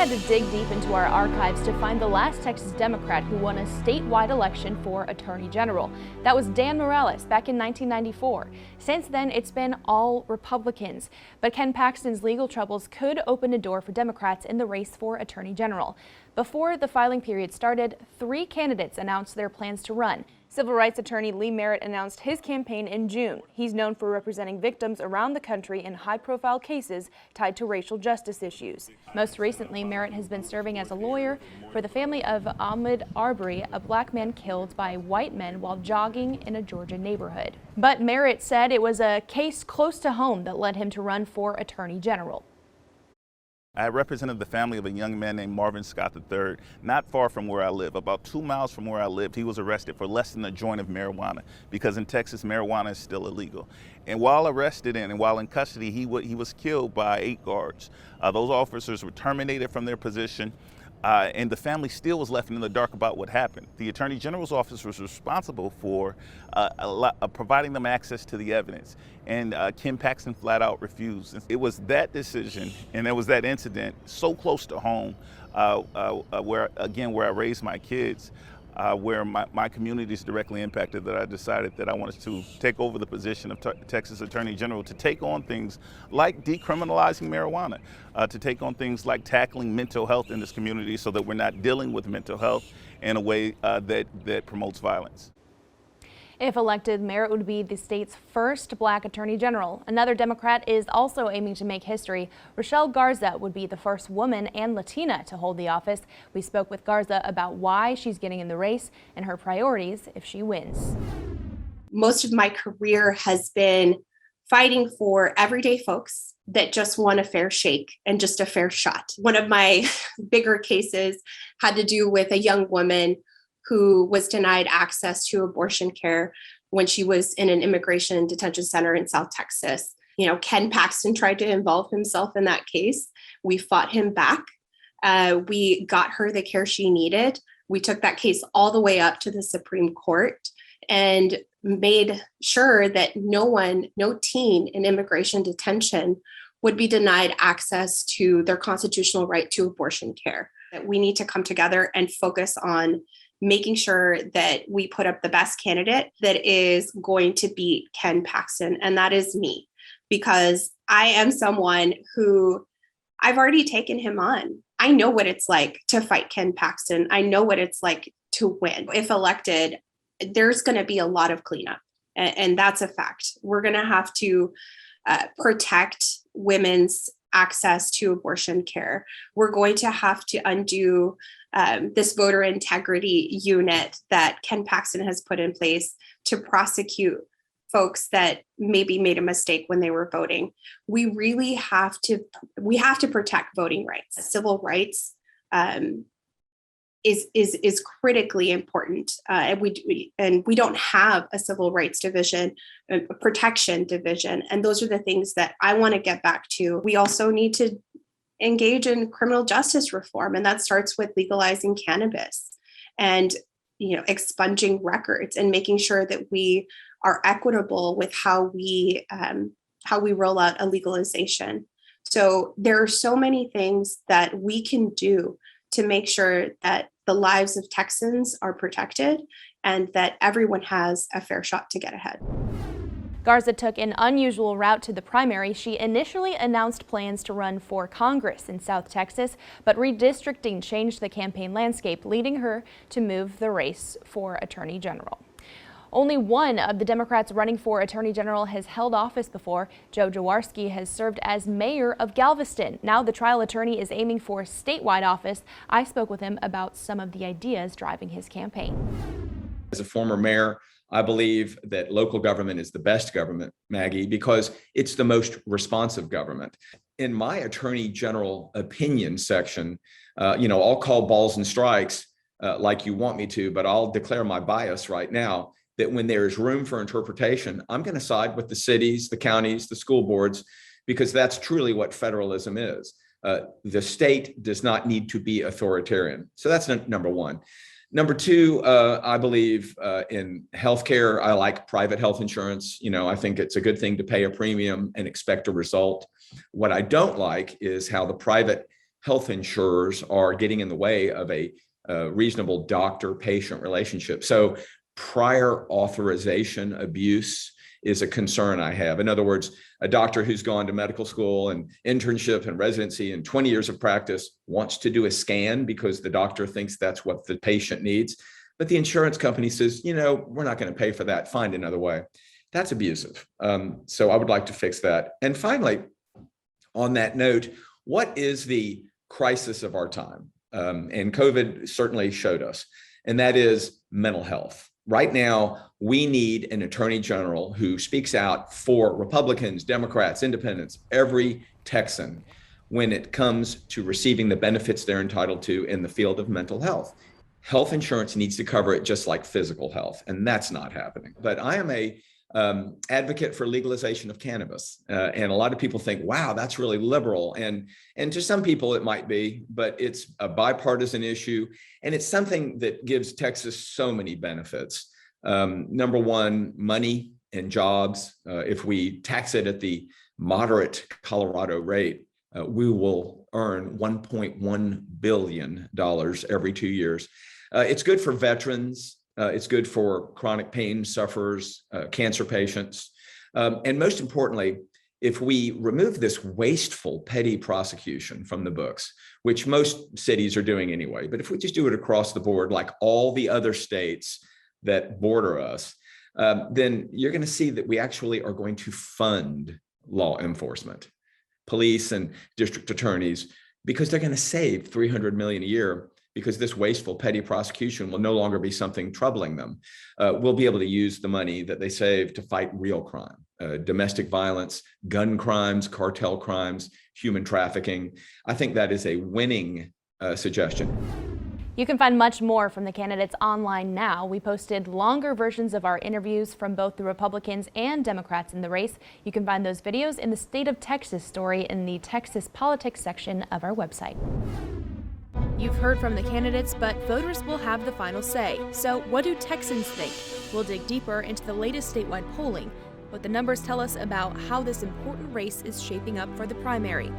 had to dig deep into our archives to find the last Texas Democrat who won a statewide election for Attorney General. That was Dan Morales back in 1994. Since then, it's been all Republicans. But Ken Paxton's legal troubles could open a door for Democrats in the race for Attorney General. Before the filing period started, 3 candidates announced their plans to run. Civil rights attorney Lee Merritt announced his campaign in June. He's known for representing victims around the country in high-profile cases tied to racial justice issues. Most recently, Merritt has been serving as a lawyer for the family of Ahmaud Arbery, a black man killed by white men while jogging in a Georgia neighborhood. But Merritt said it was a case close to home that led him to run for Attorney General. I represented the family of a young man named Marvin Scott III, not far from where I live. About 2 miles from where I lived, he was arrested for less than a joint of marijuana, because in Texas, marijuana is still illegal. And while arrested and while in custody, he was killed by 8 guards. Those officers were terminated from their position. And the family still was left in the dark about what happened. The Attorney General's office was responsible for providing them access to the evidence. And Ken Paxton flat out refused. It was that decision, and it was that incident so close to home, where I raised my kids, where my community is directly impacted, that I decided that I wanted to take over the position of Texas Attorney General to take on things like decriminalizing marijuana, to take on things like tackling mental health in this community so that we're not dealing with mental health in a way that promotes violence. If elected, Merritt would be the state's first black attorney general. Another Democrat is also aiming to make history. Rochelle Garza would be the first woman and Latina to hold the office. We spoke with Garza about why she's getting in the race and her priorities if she wins. Most of my career has been fighting for everyday folks that just want a fair shake and just a fair shot. One of my bigger cases had to do with a young woman who was denied access to abortion care when she was in an immigration detention center in South Texas. You know, Ken Paxton tried to involve himself in that case. We fought him back. We got her the care she needed. We took that case all the way up to the Supreme Court and made sure that no teen in immigration detention would be denied access to their constitutional right to abortion care. That we need to come together and focus on making sure that we put up the best candidate that is going to beat Ken Paxton, and that is me, because I am someone who I've already taken him on. I know what it's like to fight Ken Paxton. I know what it's like to win. If elected, there's going to be a lot of cleanup, and that's a fact. We're going to have to protect women's access to abortion care. We're going to have to undo this voter integrity unit that Ken Paxton has put in place to prosecute folks that maybe made a mistake when they were voting. We really have to protect voting rights. Civil rights is critically important, and we don't have a civil rights division, a protection division, and those are the things that I want to get back to. We also need to engage in criminal justice reform, and that starts with legalizing cannabis and expunging records and making sure that we are equitable with how we roll out a legalization. So there are so many things that we can do to make sure that the lives of Texans are protected and that everyone has a fair shot to get ahead. Garza took an unusual route to the primary. She initially announced plans to run for Congress in South Texas, but redistricting changed the campaign landscape, leading her to move the race for Attorney General. Only one of the Democrats running for Attorney General has held office before. Joe Jaworski has served as mayor of Galveston. Now the trial attorney is aiming for statewide office. I spoke with him about some of the ideas driving his campaign. As a former mayor, I believe that local government is the best government, Maggie, because it's the most responsive government. In my Attorney General opinion section, I'll call balls and strikes like you want me to, but I'll declare my bias right now that when there's room for interpretation, I'm going to side with the cities, the counties, the school boards, because that's truly what federalism is. The state does not need to be authoritarian. So that's number one. Number two, I believe in healthcare. I like private health insurance. I think it's a good thing to pay a premium and expect a result. What I don't like is how the private health insurers are getting in the way of a reasonable doctor-patient relationship. So prior authorization abuse is a concern I have. In other words, a doctor who's gone to medical school and internship and residency and 20 years of practice wants to do a scan because the doctor thinks that's what the patient needs. But the insurance company says, we're not going to pay for that. Find another way. That's abusive. So I would like to fix that. And finally, on that note, what is the crisis of our time? And COVID certainly showed us, and that is mental health. Right now, we need an attorney general who speaks out for Republicans, Democrats, independents, every Texan when it comes to receiving the benefits they're entitled to in the field of mental health. Health insurance needs to cover it just like physical health, and that's not happening. But I am a advocate for legalization of cannabis. And a lot of people think, wow, that's really liberal. And to some people it might be, but it's a bipartisan issue. And it's something that gives Texas so many benefits. Number one, money and jobs. If we tax it at the moderate Colorado rate, we will earn $1.1 billion every 2 years. It's good for veterans. It's good for chronic pain sufferers, cancer patients. And most importantly, if we remove this wasteful petty prosecution from the books, which most cities are doing anyway, but if we just do it across the board, like all the other states that border us, then you're going to see that we actually are going to fund law enforcement, police and district attorneys, because they're going to save $300 million a year, because this wasteful petty prosecution will no longer be something troubling them. We'll be able to use the money that they save to fight real crime, domestic violence, gun crimes, cartel crimes, human trafficking. I think that is a winning suggestion. You can find much more from the candidates online now. We posted longer versions of our interviews from both the Republicans and Democrats in the race. You can find those videos in the State of Texas story in the Texas Politics section of our website. You've heard from the candidates, but voters will have the final say. So what do Texans think? We'll dig deeper into the latest statewide polling, what the numbers tell us about how this important race is shaping up for the primary.